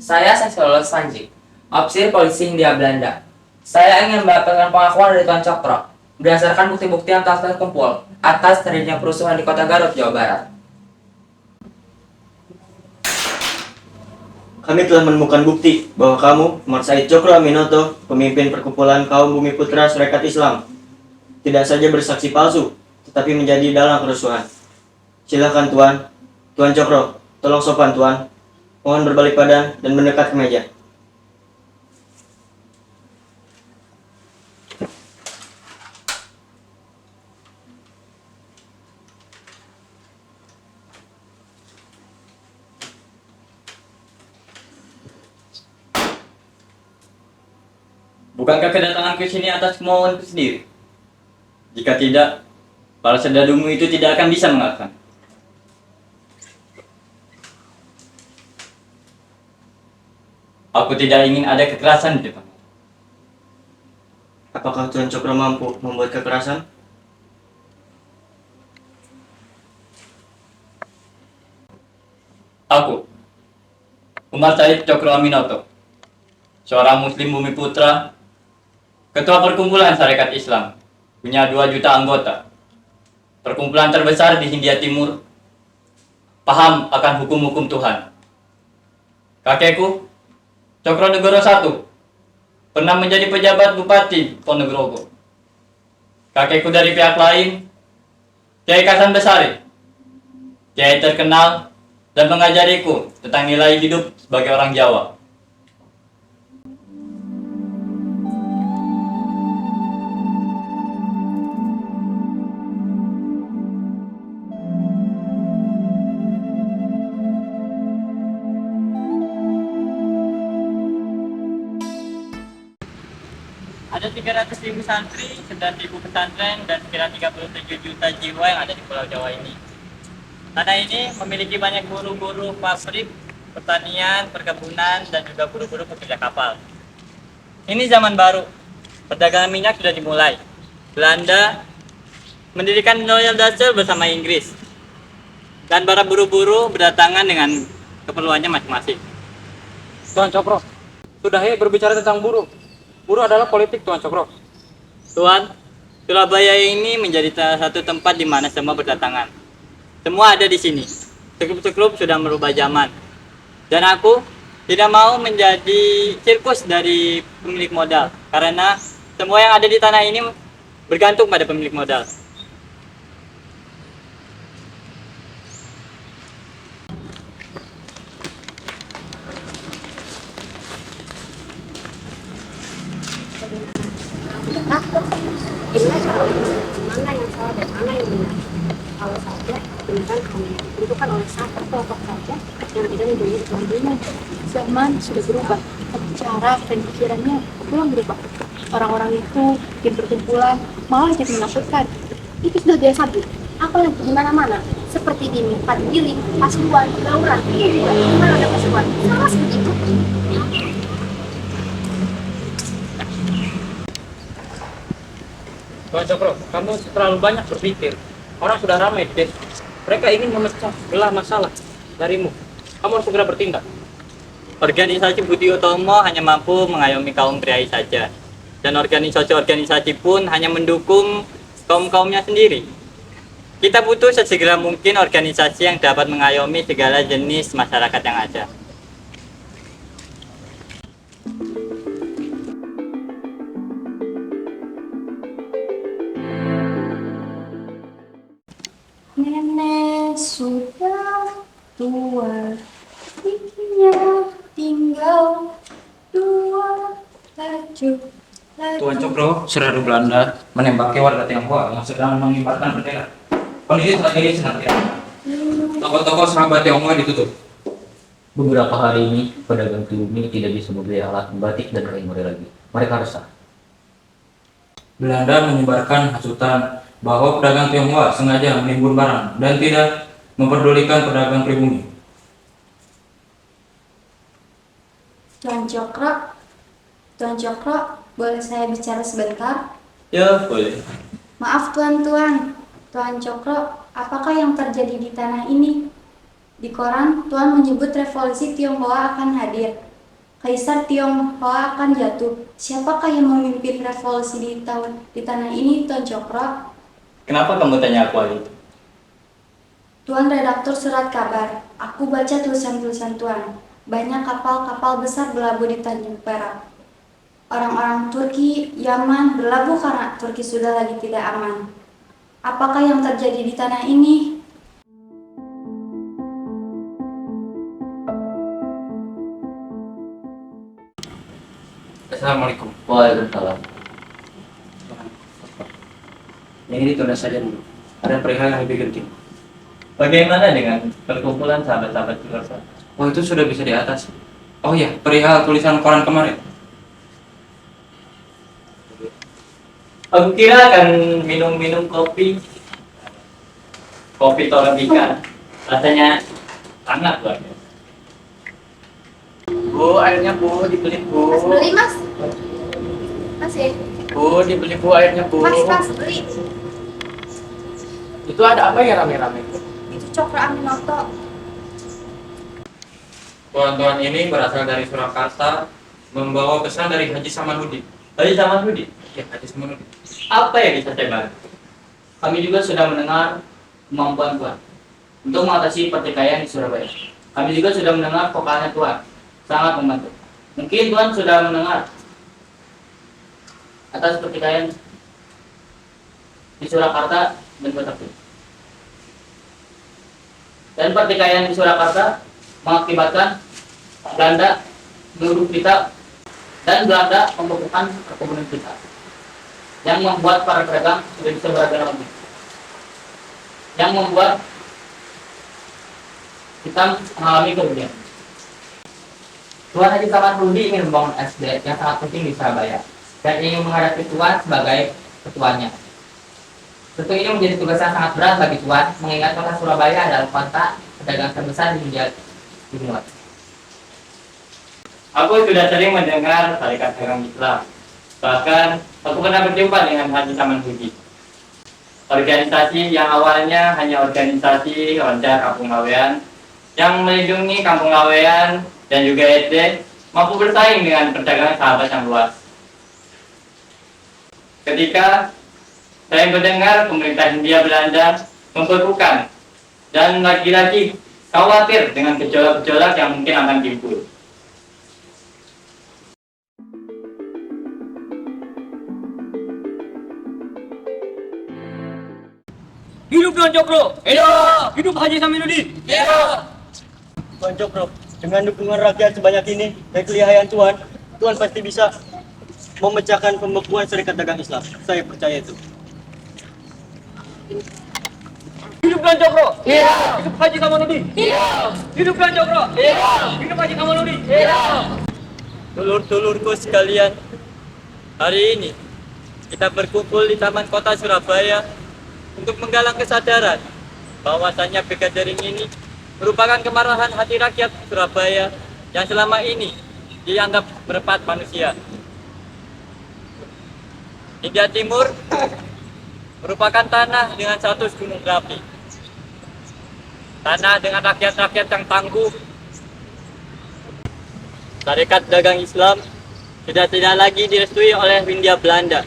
Saya Seksuolog Sanji, Opsir Polisi Hindia Belanda. Saya ingin mendapatkan pengakuan dari Tuan Cokro berdasarkan bukti-bukti yang telah terkumpul atas terjadinya kerusuhan di Kota Garut, Jawa Barat. Kami telah menemukan bukti bahwa kamu, Umar Said Cokro Aminoto, pemimpin perkumpulan kaum Bumi Putra Syarikat Islam, tidak saja bersaksi palsu, tetapi menjadi dalang kerusuhan. Silakan Tuan. Tuan Cokro, tolong sopan Tuan. Mohon berbalik badan dan mendekat ke meja. Bukankah kedatanganku sini atas kemauanku sendiri? Jika tidak, para sendadumu itu tidak akan bisa mengalahkan. Aku tidak ingin ada kekerasan di depan. Apakah Tuan Cokro mampu membuat kekerasan? Aku, Umar Said Cokro Aminoto, seorang Muslim Bumi Putra, Ketua Perkumpulan Syarikat Islam, punya 2 juta anggota, perkumpulan terbesar di Hindia Timur, paham akan hukum-hukum Tuhan. Kakekku, Cokro Negoro I, pernah menjadi pejabat Bupati Ponorogo. Kakekku dari pihak lain, Kiai Kasan Besari, kiai terkenal dan mengajariku tentang nilai hidup sebagai orang Jawa. Ada 300.000 santri, 9.000 pesantren, dan sekitar 37 juta jiwa yang ada di Pulau Jawa ini. Tanah ini memiliki banyak buru-buru pabrik, pertanian, perkebunan, dan juga buru-buru pekerja kapal. Ini zaman baru, perdagangan minyak sudah dimulai. Belanda mendirikan Royal Dutch Shell bersama Inggris. Dan para buru-buru berdatangan dengan keperluannya masing-masing. Tuan Cokro, sudah berbicara tentang buruh. Buruh adalah politik, Tuan Cokro. Tuan, Surabaya ini menjadi salah satu tempat di mana semua berdatangan. Semua ada di sini. Sekrup-sekrup sudah merubah zaman. Dan aku tidak mau menjadi sirkus dari pemilik modal. Karena semua yang ada di tanah ini bergantung pada pemilik modal. Gimana cara mana yang salah dan mana yang benar? Kalau saja kebenaran hanya ditentukan oleh satu kelompok saja yang tidak mempunyai kepentingan. Zaman sudah berubah, tapi cara dan pikirannya belum berubah. Orang-orang itu bikin perkumpulan malah jadi menakutkan. Itu sudah biasa, Bu. Apalagi di mana-mana, seperti di Padiling, Pasuruan, Bauran, ini juga di mana ada Pasuruan. Sama seperti itu. Tuan Cokro, kamu terlalu banyak berpikir. Orang sudah ramai di desa. Mereka ingin memecah belah masalah darimu. Kamu harus segera bertindak. Organisasi Budi Utomo hanya mampu mengayomi kaum priai saja. Dan organisasi-organisasi pun hanya mendukung kaum-kaumnya sendiri. Kita butuh sesegera mungkin organisasi yang dapat mengayomi segala jenis masyarakat yang ada. Nenek sudah tua, giginya tinggal 2 laju. Tuan Cokro, Serdadu Belanda menembaki warga Tionghoa yang sedang mengibarkan bendera. Kondisi saat ini sedang tidak aman. Toko-toko sahabat Tionghoa ditutup. Beberapa hari ini, pedagang pribumi tidak bisa membeli alat batik dan kain murai lagi. Mereka resah. Belanda menyebarkan hasutan bahwa pedagang Tionghoa sengaja menimbun barang dan tidak memperdulikan pedagang pribumi. Tuan Cokro, boleh saya bicara sebentar? Ya, boleh. Maaf tuan-tuan, Tuan Cokro, apakah yang terjadi di tanah ini? Di koran, Tuan menyebut revolusi Tionghoa akan hadir. Kaisar Tionghoa akan jatuh. Siapakah yang memimpin revolusi di tanah ini, Tuan Cokro? Kenapa kamu tanya aku hal itu? Tuan redaktur surat kabar. Aku baca tulisan-tulisan Tuan. Banyak kapal-kapal besar berlabuh di Tanjung Perak. Orang-orang Turki, Yaman berlabuh karena Turki sudah lagi tidak aman. Apakah yang terjadi di tanah ini? Assalamualaikum. Waalaikumsalam. Yang ini tunda saja dulu. Ada perihal yang lebih genting. Bagaimana dengan perkumpulan sahabat-sahabat Sudarsa? Oh, itu sudah bisa diatasi. Oh iya, perihal tulisan koran kemarin. Aku kira akan minum-minum kopi Torabika. Rasanya sangat luar biasa. Bu, airnya bu, dibeli bu. Mas beli mas. Mas ya. Bu, dibeli bu airnya bu. Mas beli. Itu ada apa ya rame-rame? Itu Cokro Aminoto. Tuan-tuan ini berasal dari Surakarta, membawa pesan dari Haji Samanhudi. Haji Samanhudi, Ya, Haji Samanhudi. apa yang bisa saya bantu? Kami juga sudah mendengar kemampuan Tuhan untuk mengatasi pertikaian di Surabaya. Kami juga sudah mendengar vokalnya Tuhan, sangat membantu. Mungkin Tuhan sudah mendengar atas pertikaian di Surakarta dan Kota Putih. Dan pertikaian di Surakarta mengakibatkan Belanda menuduh kita dan Belanda membekukan perkebunan kita, yang membuat para pedagang tidak bisa berdagang lagi, yang membuat kita mengalami kerugian. Tuan Haji Samanhudi ingin membangun SD yang sangat penting di Surabaya dan ingin menghadapi Tuan sebagai ketuanya. Tentu ini menjadi tugas yang sangat berat bagi Tuan, mengingat kota Surabaya adalah kota pedagang terbesar di dunia. Aku sudah sering mendengar Tarekat Dagang Islam. Bahkan aku pernah berjumpa dengan Haji Samanhudi. Organisasi yang awalnya hanya organisasi Orja Kampung Lawean yang melindungi Kampung Lawean dan juga SD mampu bersaing dengan perdagangan sahabat yang luas. Ketika saya mendengar pemerintah Hindia Belanda membekukan dan lagi-lagi khawatir dengan gejolak-gejolak yang mungkin akan timbul. Hidup Tuan Cokro! Hidup! Hidup Haji Samanhudi! Tuan Cokro, dengan dukungan rakyat sebanyak ini dan kelihayan Tuan, Tuan pasti bisa memecahkan pembekuan Serikat Dagang Islam. Saya percaya itu. Hidup Tuan Cokro! Hidup Haji Samanhudi! Hidup Tuan Cokro! Hidup Haji Samanhudi! Dulur-dulurku sekalian, hari ini kita berkumpul di Taman Kota Surabaya untuk menggalang kesadaran bahwasannya Begajaring ini merupakan kemarahan hati rakyat Surabaya yang selama ini dianggap berempat manusia. India Timur merupakan tanah dengan 100 gunung berapi, tanah dengan rakyat-rakyat yang tangguh. Tarekat Dagang Islam sudah tidak lagi direstui oleh Hindia Belanda,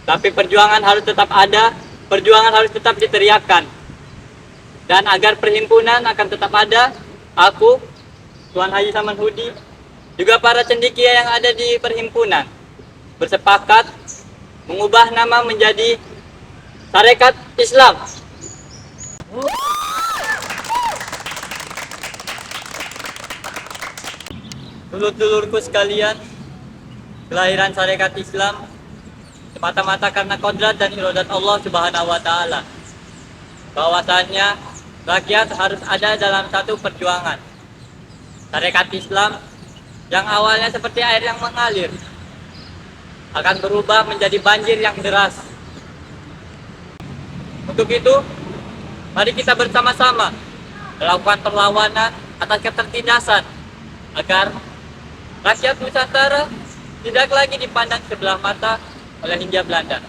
tapi perjuangan harus tetap ada, perjuangan harus tetap diteriakkan. Dan agar perhimpunan akan tetap ada, aku, Tuan Haji Samanhudi, juga para cendekia yang ada di perhimpunan bersepakat mengubah nama menjadi Tarekat Islam. Dulur-dulurku sekalian, kelahiran Tarekat Islam semata-mata karena kodrat dan iradat Allah Subhanahu wa Ta'ala, bahwasannya rakyat harus ada dalam satu perjuangan. Tarekat Islam yang awalnya seperti air yang mengalir akan berubah menjadi banjir yang deras. Untuk itu, mari kita bersama-sama melakukan perlawanan atas ketertindasan agar rakyat Nusantara tidak lagi dipandang sebelah mata oleh Hindia Belanda.